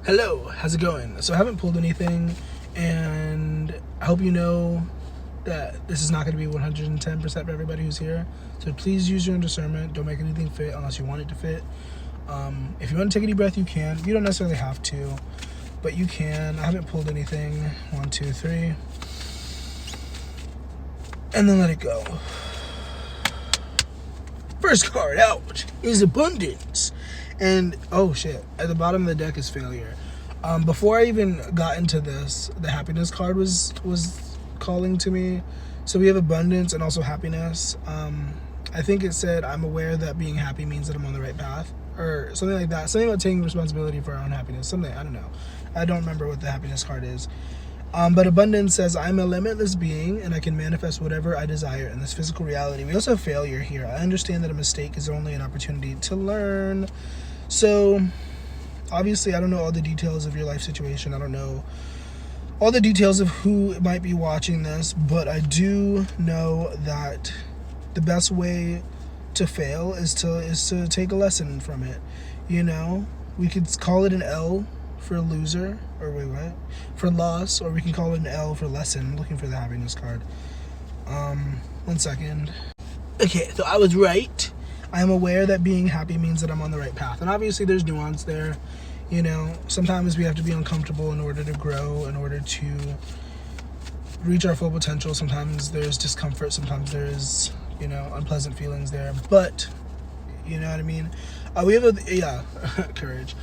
Hello, how's it going? So I haven't pulled anything, and I hope you know that this is not going to be 110% for everybody who's here. So please use your own discernment. Don't make anything fit unless you want it to fit. If you want to take a deep breath, you can. You don't necessarily have to, but you can. I haven't pulled anything. 1, 2, 3. And then let it go. First card out is abundance. And oh shit, at the bottom of the deck is failure. Before I even got into this, the happiness card was calling to me. So we have abundance and also happiness. I think it said, I'm aware that being happy means that I'm on the right path, or something like that. Something about taking responsibility for our own happiness. Something, I don't know. I don't remember what the happiness card is. But abundance says, I'm a limitless being and I can manifest whatever I desire in this physical reality. We also have failure here. I understand that a mistake is only an opportunity to learn. So obviously I don't know all the details of your life situation. I don't know all the details of who might be watching this, but I do know that the best way to fail is to take a lesson from it. You know, we could call it an L for loser, or wait, what? For loss, or we can call it an L for lesson. I'm looking for the happiness card. 1 second. Okay, so I was right. I am aware that being happy means that I'm on the right path. And obviously there's nuance there. You know, sometimes we have to be uncomfortable in order to grow, in order to reach our full potential. Sometimes there's discomfort. Sometimes there's, you know, unpleasant feelings there. But, you know what I mean? We have courage.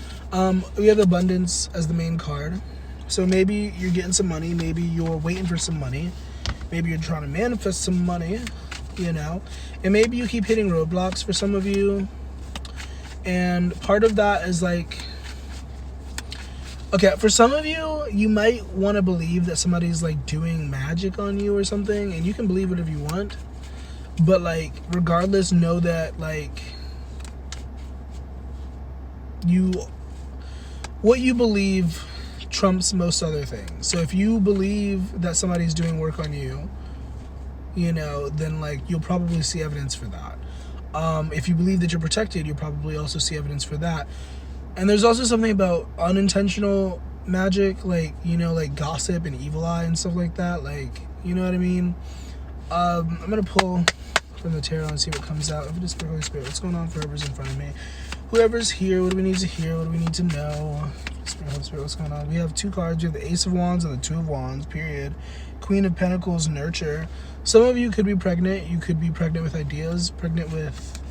We have abundance as the main card. So maybe you're getting some money. Maybe you're waiting for some money. Maybe you're trying to manifest some money, you know. And maybe you keep hitting roadblocks for some of you. And part of that is like, okay, for some of you, you might want to believe that somebody's like doing magic on you or something. And you can believe whatever you want. But like, regardless, know that like, what you believe trumps most other things. So if you believe that somebody's doing work on you, you know, then like you'll probably see evidence for that. If you believe that you're protected, you'll probably also see evidence for that. And there's also something about unintentional magic, like, you know, like gossip and evil eye and stuff like that. Like, you know what I mean? I'm gonna pull from the tarot and see what comes out. If it is Holy Spirit, what's going on for whoever's in front of me? Whoever's here, what do we need to hear? What do we need to know? Spirit, Holy Spirit, what's going on? We have 2 cards. We have the Ace of Wands and the 2 of Wands, period. Queen of Pentacles, nurture. Some of you could be pregnant. You could be pregnant with ideas, pregnant with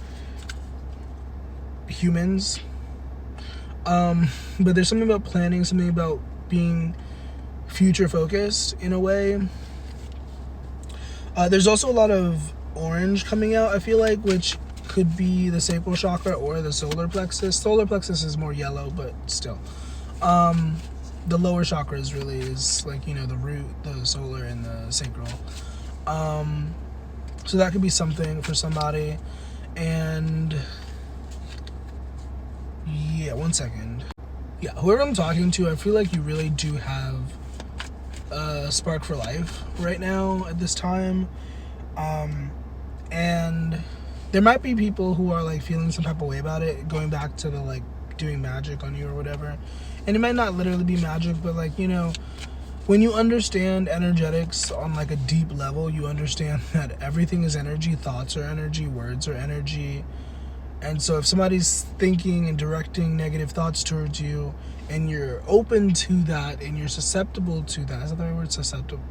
humans. But there's something about planning, something about being future focused in a way. There's also a lot of orange coming out, I feel like, which could be the sacral chakra or the solar plexus. Solar plexus is more yellow, but still. The lower chakra is like, you know, the root, the solar, and the sacral. So that could be something for somebody. And yeah, 1 second. Yeah, whoever I'm talking to, I feel like you really do have a spark for life right now at this time. And there might be people who are like feeling some type of way about it, going back to the like doing magic on you or whatever. And it might not literally be magic, but like, you know, when you understand energetics on like a deep level, you understand that everything is energy. Thoughts are energy, words are energy. And so if somebody's thinking and directing negative thoughts towards you, and you're open to that, and you're susceptible to that, is that the right word, susceptible?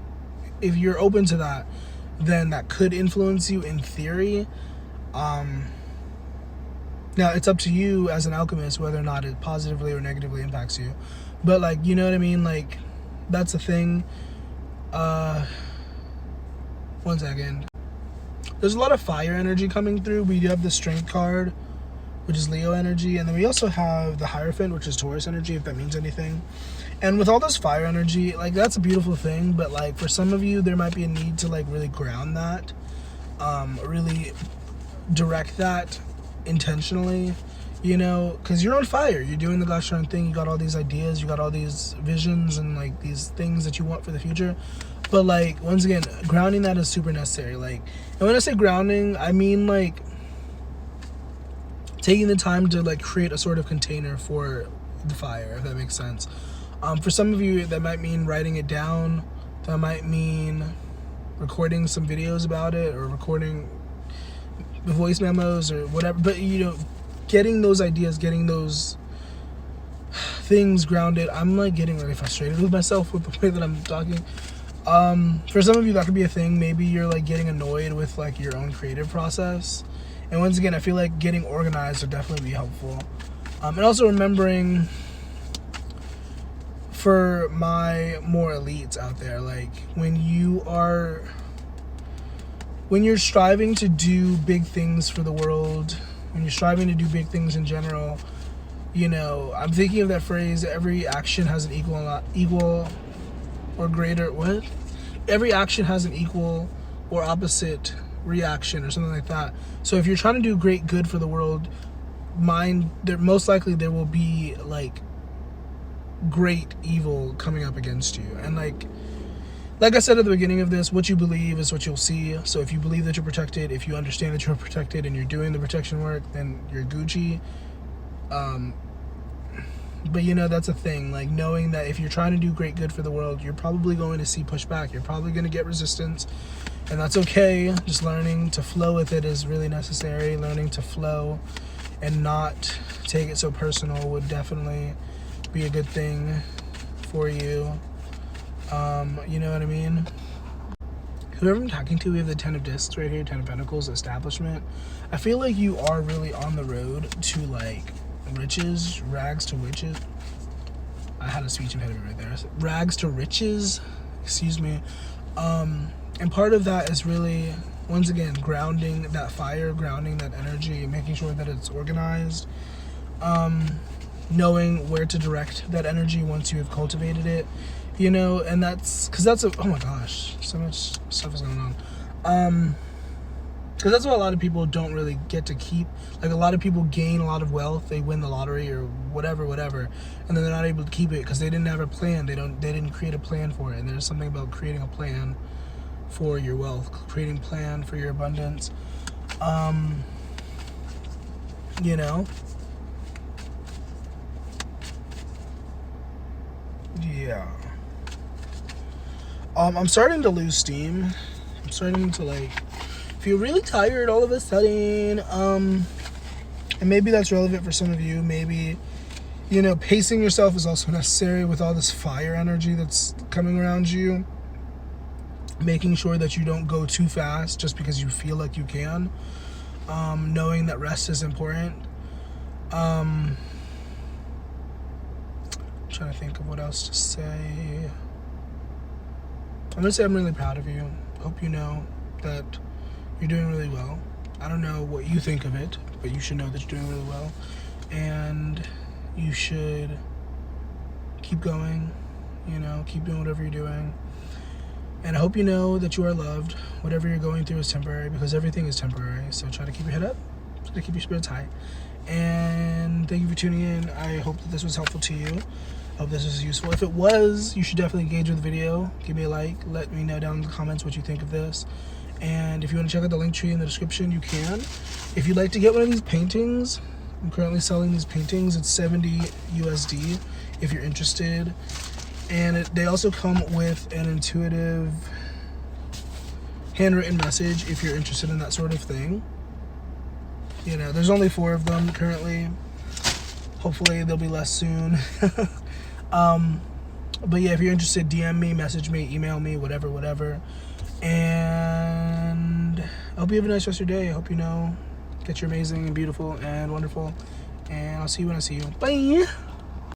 If you're open to that, then that could influence you in theory. Now it's up to you as an alchemist whether or not it positively or negatively impacts you. But like, you know what I mean? Like, that's a thing. 1 second. There's a lot of fire energy coming through. We do have the Strength card, which is Leo energy. And then we also have the Hierophant, which is Taurus energy, if that means anything. And with all this fire energy, like, that's a beautiful thing. But like, for some of you, there might be a need to like really ground that. Really direct that intentionally, you know, because you're on fire. You're doing the gosh darn thing. You got all these ideas. You got all these visions and like these things that you want for the future. But like, once again, grounding that is super necessary. Like, and when I say grounding, I mean like taking the time to like create a sort of container for the fire, if that makes sense. For some of you, that might mean writing it down. That might mean recording some videos about it, or recording the voice memos or whatever. But, you know, getting those ideas, getting those things grounded. I'm like getting really frustrated with myself with the way that I'm talking. For some of you, that could be a thing. Maybe you're like getting annoyed with like your own creative process. And once again, I feel like getting organized would definitely be helpful. And also remembering, for my more elites out there, like when you're striving to do big things for the world, when you're striving to do big things in general, you know, I'm thinking of that phrase, every action has an equal or greater, what? Every action has an equal or opposite reaction, or something like that. So if you're trying to do great good for the world, most likely there will be like great evil coming up against you. And like I said at the beginning of this, what you believe is what you'll see. So if you believe that you're protected, if you understand that you're protected and you're doing the protection work, then you're Gucci. But you know, that's a thing, like knowing that if you're trying to do great good for the world, you're probably going to see pushback, you're probably going to get resistance, and that's okay. Just learning to flow with it is really necessary. Learning to flow and not take it so personal would definitely be a good thing for you. You know what I mean? Whoever I'm talking to, we have the 10 of discs right here, 10 of pentacles, establishment. I feel like you are really on the road to like riches, rags to riches. I had a speech impediment right there. Rags to riches, excuse me. And part of that is really, once again, grounding that fire, grounding that energy, making sure that it's organized. Knowing where to direct that energy once you have cultivated it, you know, and that's, because that's oh my gosh, so much stuff is going on. Because that's what a lot of people don't really get to keep. Like, a lot of people gain a lot of wealth, they win the lottery or whatever, and then they're not able to keep it because they didn't have a plan. They didn't create a plan for it. And there's something about creating a plan for your wealth, creating a plan for your abundance. You know? Yeah. I'm starting to lose steam. I'm starting to like feel really tired all of a sudden. And maybe that's relevant for some of you. Maybe, you know, pacing yourself is also necessary with all this fire energy that's coming around you. Making sure that you don't go too fast just because you feel like you can. Knowing that rest is important. Trying to think of what else to say. I'm gonna say I'm really proud of you. Hope you know that you're doing really well. I don't know what you think of it, but you should know that you're doing really well. And you should keep going, you know, keep doing whatever you're doing. And I hope you know that you are loved. Whatever you're going through is temporary, because everything is temporary. So try to keep your head up, try to keep your spirits high. And thank you for tuning in. I hope that this was helpful to you. I hope this was useful. If it was, you should definitely engage with the video. Give me a like. Let me know down in the comments what you think of this. And if you want to check out the link tree in the description, you can. If you'd like to get one of these paintings, I'm currently selling these paintings. It's $70 USD if you're interested. And they also come with an intuitive handwritten message if you're interested in that sort of thing. You know, there's only 4 of them currently. Hopefully there'll be less soon. But yeah, if you're interested, DM me, message me, email me, whatever. And I hope you have a nice rest of your day. I hope you know that you're amazing and beautiful and wonderful. And I'll see you when I see you. Bye.